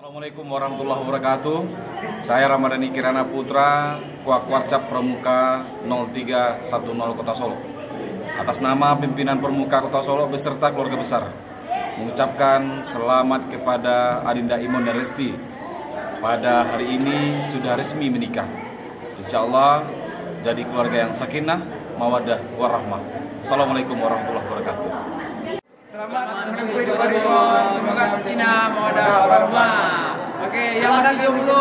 Assalamualaikum warahmatullahi wabarakatuh. Saya Ramadhani Kirana Putra, Kuakwarcap Pramuka 0310 Kota Solo. Atas nama pimpinan Pramuka Kota Solo beserta keluarga besar, mengucapkan selamat kepada Adinda Imon dan Resti. Pada hari ini sudah resmi menikah. Insya Allah jadi keluarga yang sakinah, mawaddah, warahmah. Assalamualaikum warahmatullahi wabarakatuh. Selamat menempuh hidup Imon. Semoga sakinah, mawaddah, warahmah. Oke, yang masih jomblo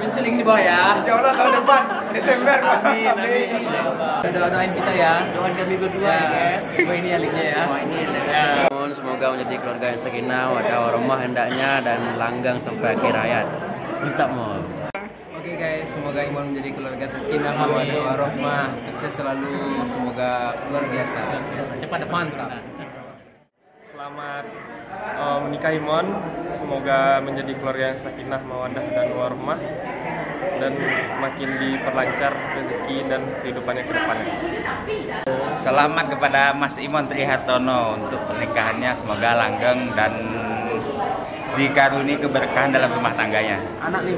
menseling di bawah ya. Insya Allah tahun depan Desember. Amin. Doain kita ya. Doain kami berdua ya guys. Ini aliknya ya. Semoga menjadi keluarga yang sakinah, mawaddah, warahmah hendaknya dan langgang sampai akhir hayat. Mantap mau. Oke guys, semoga Imon menjadi keluarga sakinah, mawaddah, warahmah, sukses selalu, semoga luar biasa. Cepat depan. Selamat menikah Imon, semoga menjadi keluarga yang sakinah, mawaddah dan warahmah dan makin diperlancar rezeki dan kehidupannya ke depannya. Selamat kepada Mas Imon Trihartono untuk pernikahannya, semoga langgeng dan dikaruni keberkahan dalam rumah tangganya. Anak 5.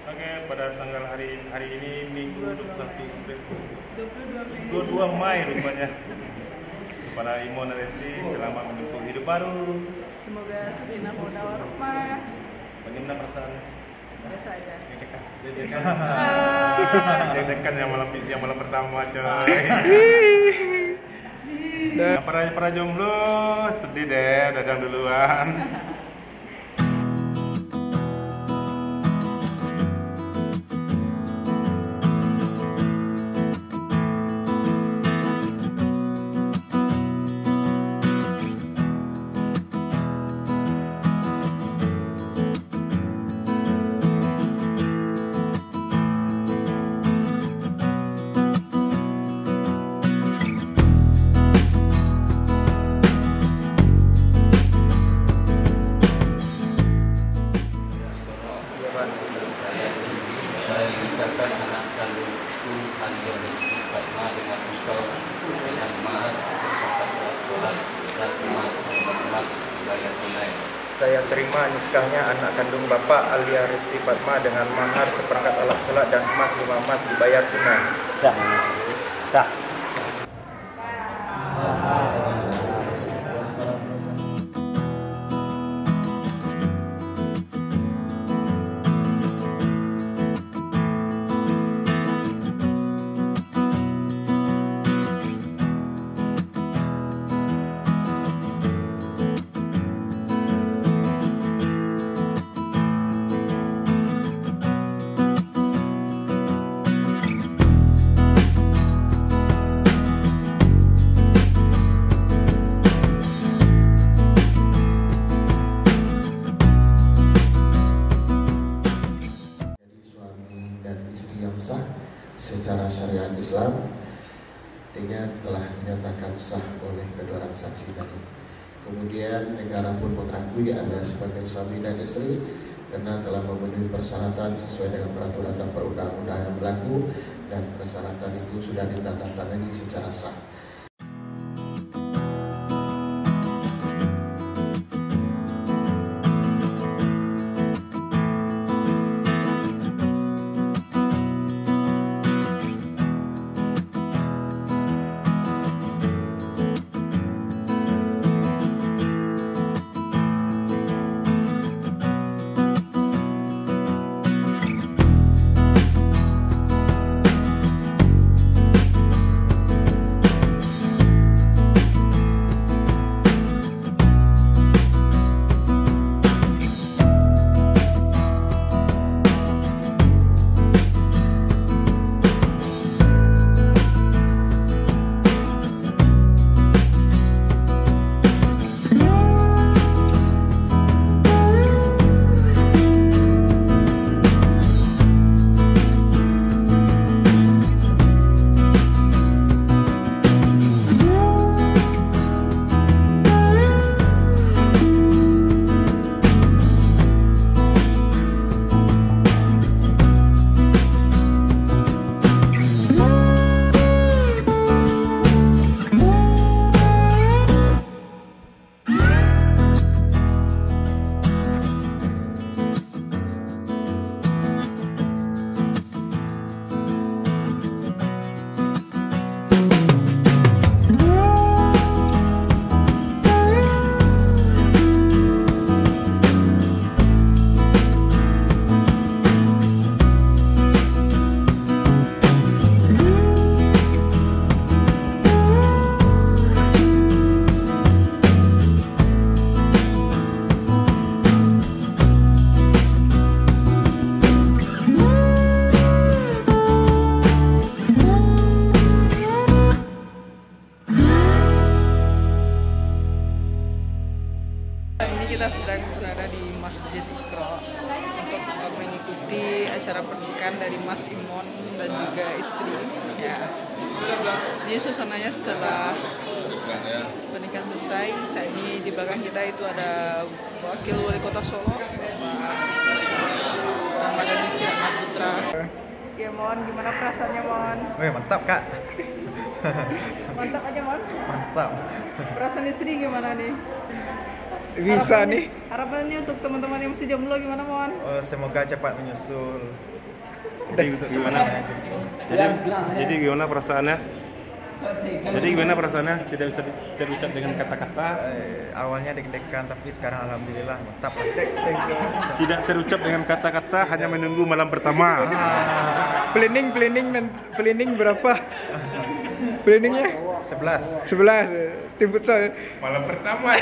Oke, pada tanggal hari ini Minggu 22 Mei rupanya. Kepada Imon dan Resti, selamat menempuh hidup baru. Semoga sakinah, mawaddah, warahmah. Bagaimana perasaan? Biasa aja. Deg-degan yang malam pertama coy. Para jomblo sedih deh, dadang duluan. Saya mengucapkan anak kandungku Alia Resti Fatma dengan engkau dengan mahar satu emas dibayar tunai. Saya terima nikahnya anak kandung Bapak Alia Resti Fatma dengan mahar seperangkat alat sholat dan emas 5 emas dibayar tunai. Sah. Sah. yang sah secara syariat Islam dengan telah dinyatakan sah oleh kedua orang saksi tadi. Kemudian negara pun mengakui adalah sebagai suami dan istri karena telah memenuhi persyaratan sesuai dengan peraturan dan perundang-undangan yang berlaku dan persyaratan itu sudah ditandatangani secara sah. ini kita sedang berada di Masjid Iqra untuk mengikuti acara pernikahan dari Mas Imon dan juga istri. Ya. Ini suasananya setelah pernikahan selesai. Saat ini di belakang kita itu ada Wakil Wali Kota Solo, Ramadhani Kirana Putra. Ya Mon, gimana perasaannya Mon? Wih, mantap Kak. Mantap aja Mon? Mantap. Perasaan istri gimana nih? Bisa nih. Harapannya untuk teman-teman yang masih jomblo gimana Mon? Semoga cepat menyusul. Gimana? Jadi gimana perasaannya? Jadi gimana perasaannya? Tidak bisa terucap dengan kata-kata. Awalnya deg-degan tapi sekarang alhamdulillah mantap. Tidak terucap dengan kata-kata, hanya menunggu malam pertama. Planning berapa? Planningnya 11. 11. Tim futsal. Malam pertama.